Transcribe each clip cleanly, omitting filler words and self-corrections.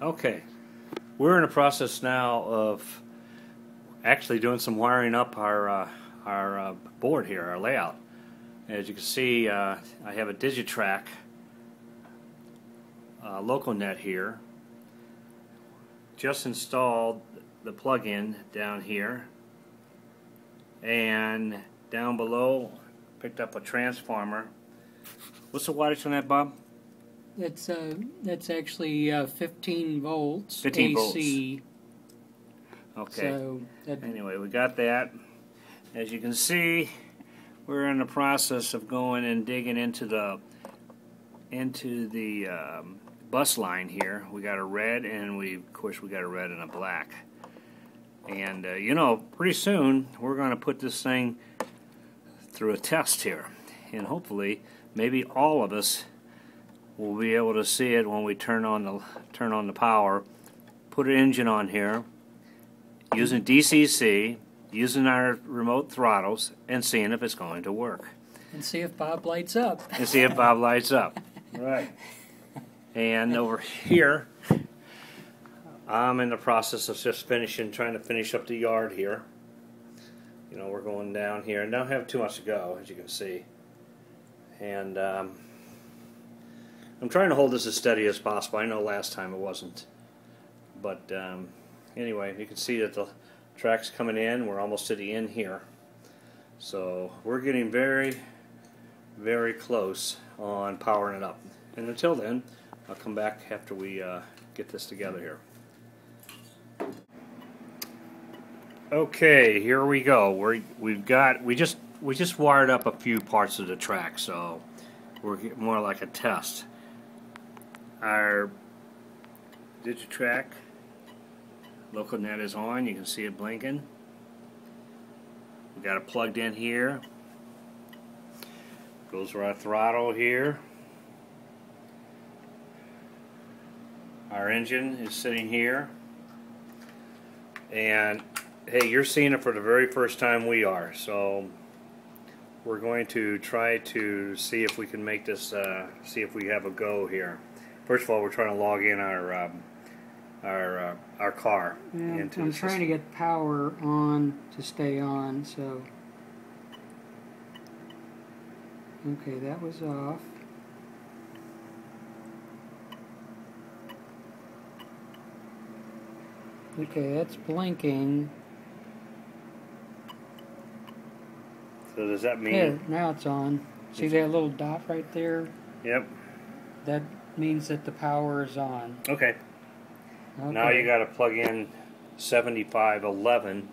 Okay, we're in the process now of actually doing some wiring up our board here, our layout. As you can see, I have a Digitrack LocalNet here. Just installed the plug-in down here, and down below picked up a transformer. What's the wattage on that, Bob? That's actually 15 volts 15 AC. volts. Okay. So anyway, we got that. As you can see, we're in the process of going and digging into the bus line here. We got a red, and of course we got a red and a black. And you know, pretty soon we're going to put this thing through a test here, and hopefully, maybe all of us will be able to see it when we turn on the power. Put an engine on here, using DCC, using our remote throttles, and seeing if it's going to work. And see if Bob lights up. And see if Bob lights up. Right. And over here, I'm in the process of just trying to finish up the yard here. You know, we're going down here, and don't have too much to go, as you can see. And I'm trying to hold this as steady as possible. I know last time it wasn't. But anyway, you can see that the track's coming in. We're almost to the end here. So we're getting very, very close on powering it up. And until then, I'll come back after we get this together here. Okay, here we go. We just wired up a few parts of the track, so we're more like a test. Our Digitrack LocalNet is on. You can see it blinking. We got it plugged in here. Goes for our throttle here. Our engine is sitting here. And hey, you're seeing it for the very first time we are, so we're going to try to see if we can make this, see if we have a go here. First of all, we're trying to log in our car. Yeah, I'm trying to get power on to stay on, so... Okay, that was off. Okay, that's blinking. So does that mean... There, now it's on. See that little dot right there? Yep. That means that the power is on. Okay. Now you got to plug in 7511,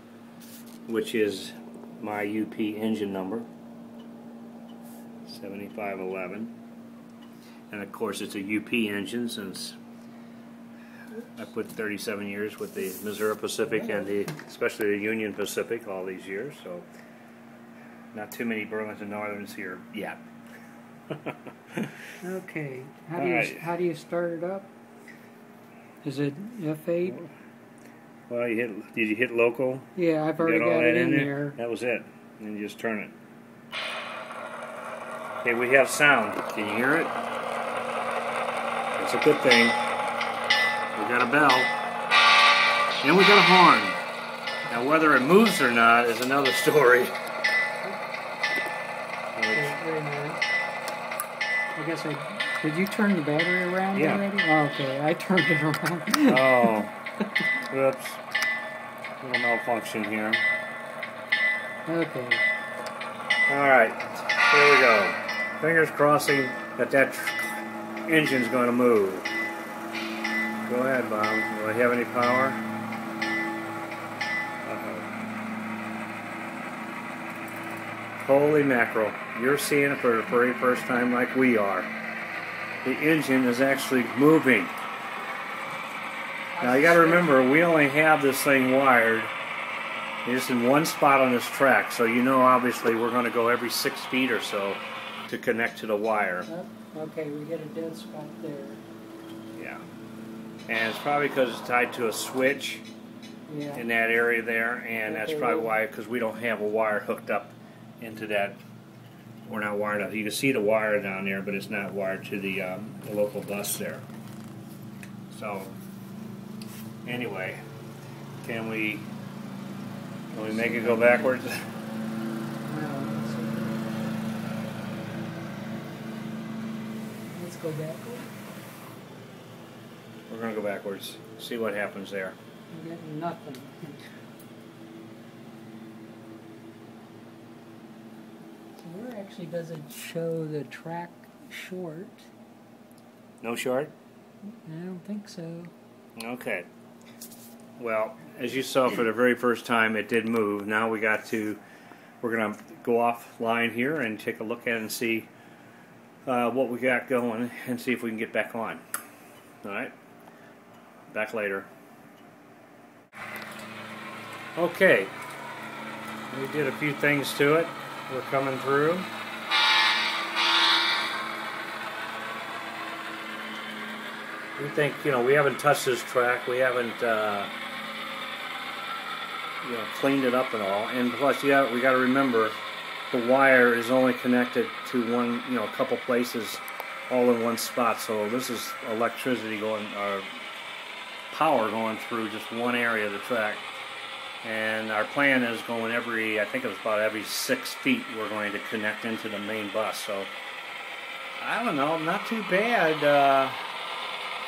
which is my UP engine number. 7511. And of course it's a UP engine, since I put 37 years with the Missouri Pacific and especially the Union Pacific all these years, so not too many Burlington Northerns here yet. Okay, how do you start it up? Is it F8? Well, did you hit local? Yeah, I've already got it in there. That was it. And you just turn it. Okay, we have sound. Can you hear it? That's a good thing. We got a bell. And we got a horn. Now whether it moves or not is another story. Wait a minute. I guess did you turn the battery around already? Oh, okay, I turned it around. Oh. Oops. Little malfunction here. Okay. Alright. Here we go. Fingers crossing that engine's going to move. Go ahead, Bob. Do I have any power? Holy mackerel. You're seeing it for the very first time like we are. The engine is actually moving. Now you got to remember, we only have this thing wired just in one spot on this track, so you know obviously we're going to go every 6 feet or so to connect to the wire. Okay, we get a dead spot there. Yeah. And it's probably because it's tied to a switch in that area there, and that's probably why, because we don't have a wire hooked up into that. We're not wired up. You can see the wire down there, but it's not wired to the local bus there. So Anyway, can we make it go backwards? Let's go backwards. We're going to go backwards. See what happens there. I'm getting nothing. So where actually does it show the track short? No short? I don't think so. Okay. Well, as you saw for the very first time, it did move. Now we're going to go offline here and take a look at it and see what we got going and see if we can get back on. All right? Back later. Okay. We did a few things to it. We're coming through. We think, we haven't touched this track. We haven't, cleaned it up and all. And plus, we got to remember, the wire is only connected to one, a couple places, all in one spot. So this is electricity going, or power going through just one area of the track. And our plan is going I think it's about every 6 feet we're going to connect into the main bus. So, I don't know, not too bad.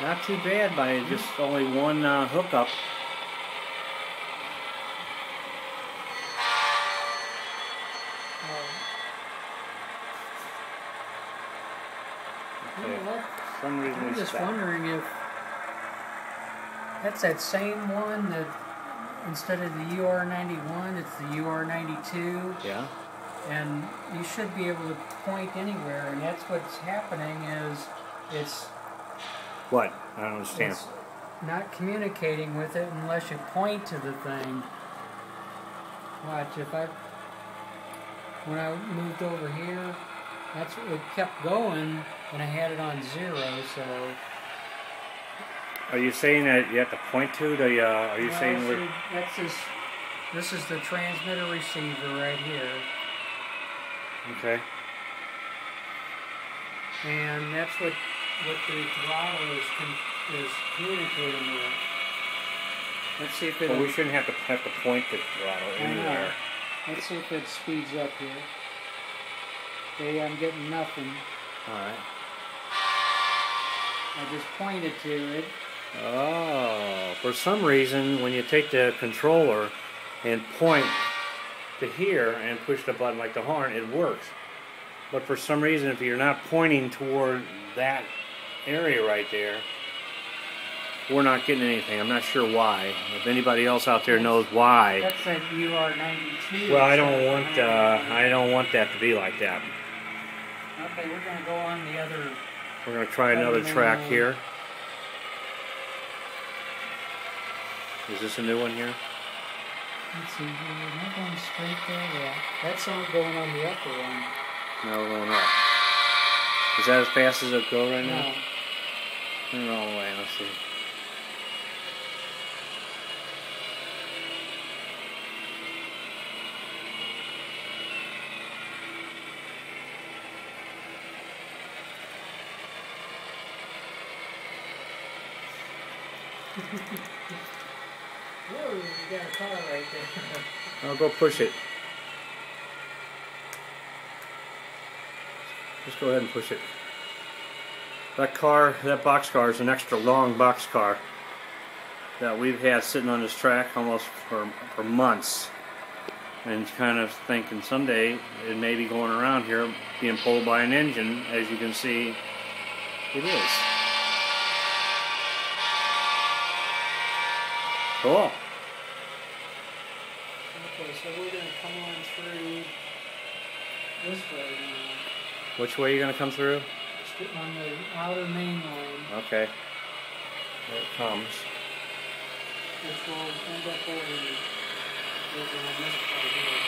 Not too bad by just only one hookup. Okay. For some reason I'm just wondering if that's that same one that instead of the UR91, it's the UR92. Yeah. And you should be able to point anywhere, and that's what's happening is it's... What? I don't understand. It's not communicating with it unless you point to the thing. Watch, when I moved over here, it kept going, and I had it on 0, so... Are you saying that you have to point to the, are you saying... This is the transmitter receiver right here. Okay. And that's what the throttle is communicating with. Let's see if it... Well, we shouldn't have to point the throttle anywhere. Let's see if it speeds up here. Okay, I'm getting nothing. Alright. I just pointed to it. Oh, for some reason, when you take the controller and point to here and push the button like the horn, it works. But for some reason, if you're not pointing toward that area right there, we're not getting anything. I'm not sure why. If anybody else out there knows why. That's that UR92. Well, I don't want that to be like that. Okay, we're going to go on the other... We're going to try another track here. Is this a new one here? Let's see, am I going straight there? Yeah. That's not going on the upper one. No, we're going up. Is that as fast as it go right now? No. Turn it all the way, let's see. Whoa, you got a car right there. I'll go push it. Just go ahead and push it. That boxcar is an extra long boxcar that we've had sitting on this track almost for months. And kind of thinking someday it may be going around here being pulled by an engine. As you can see, it is. Cool. Okay, so we're going to come on through this way now. Which way are you going to come through? Just on the outer main line. Okay. There it comes. Which will end up over on this part here.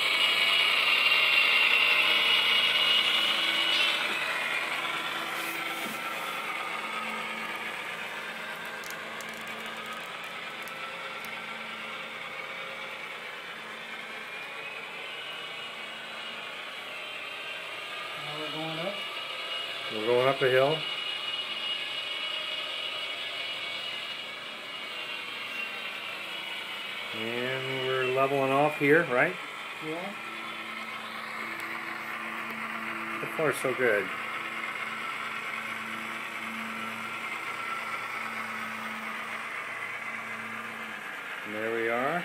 We're going up a hill. And we're leveling off here, right? Yeah. So far, so good. And there we are.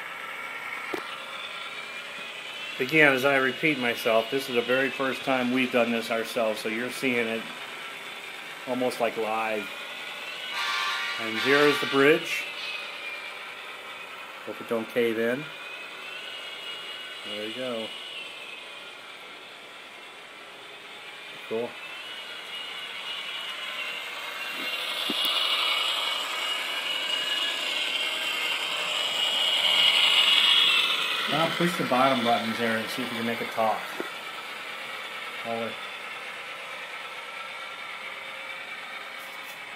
Again, as I repeat myself, this is the very first time we've done this ourselves, so you're seeing it almost like live. And here's the bridge. Hope it don't cave in. There you go. Cool. Now push the bottom buttons there and see if you can make it talk. Hold it.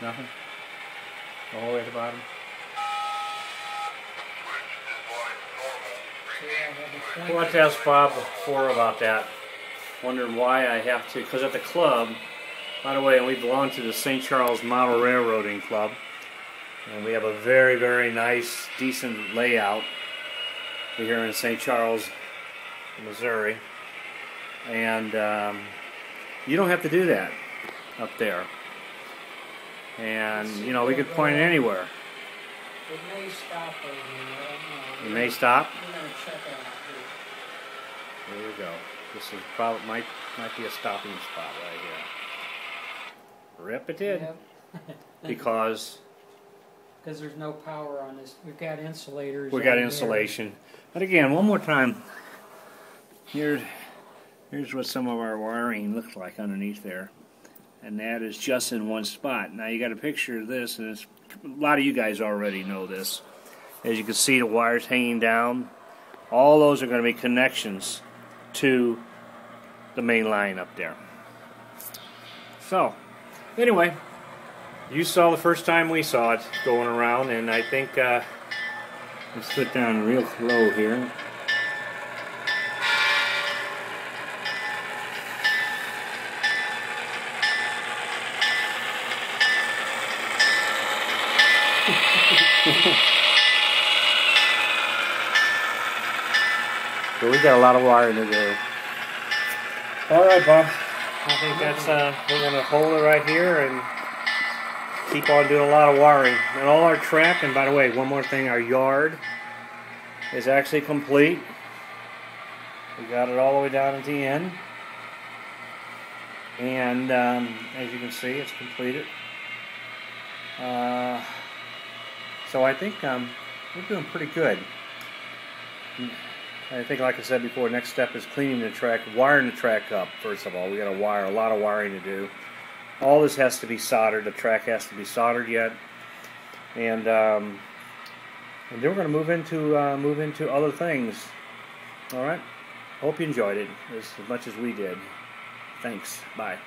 Nothing? All the way at the bottom? Well, I asked Bob before about that. Wondering why I have to, because at the club, by the way, we belong to the St. Charles Model Railroading Club, and we have a very, very nice, decent layout here in St. Charles, Missouri, and you don't have to do that up there. And, you know, we could point it anywhere. It may stop over here, I don't know. It may stop? We're going to check it out here. There you go. This is probably might be a stopping spot right here. Rip it did. Yep. Because there's no power on this. We've got insulators. we got on insulation. But again, one more time. Here's what some of our wiring looks like underneath there. And that is just in one spot. Now you got a picture of this, and it's, a lot of you guys already know this. As you can see, the wires hanging down. All those are going to be connections to the main line up there. So, anyway, you saw the first time we saw it going around, and I think let's put down real low here. So we got a lot of wiring to do. All right, Bob. I think that's we're gonna hold it right here and keep on doing a lot of wiring. And all our track. And by the way, one more thing: our yard is actually complete. We got it all the way down at the end, and as you can see, it's completed. So I think we're doing pretty good. I think, like I said before, next step is cleaning the track, wiring the track up. First of all, we got to wire, a lot of wiring to do. All this has to be soldered. The track has to be soldered yet, and then we're going to move into other things. All right. Hope you enjoyed it as much as we did. Thanks. Bye.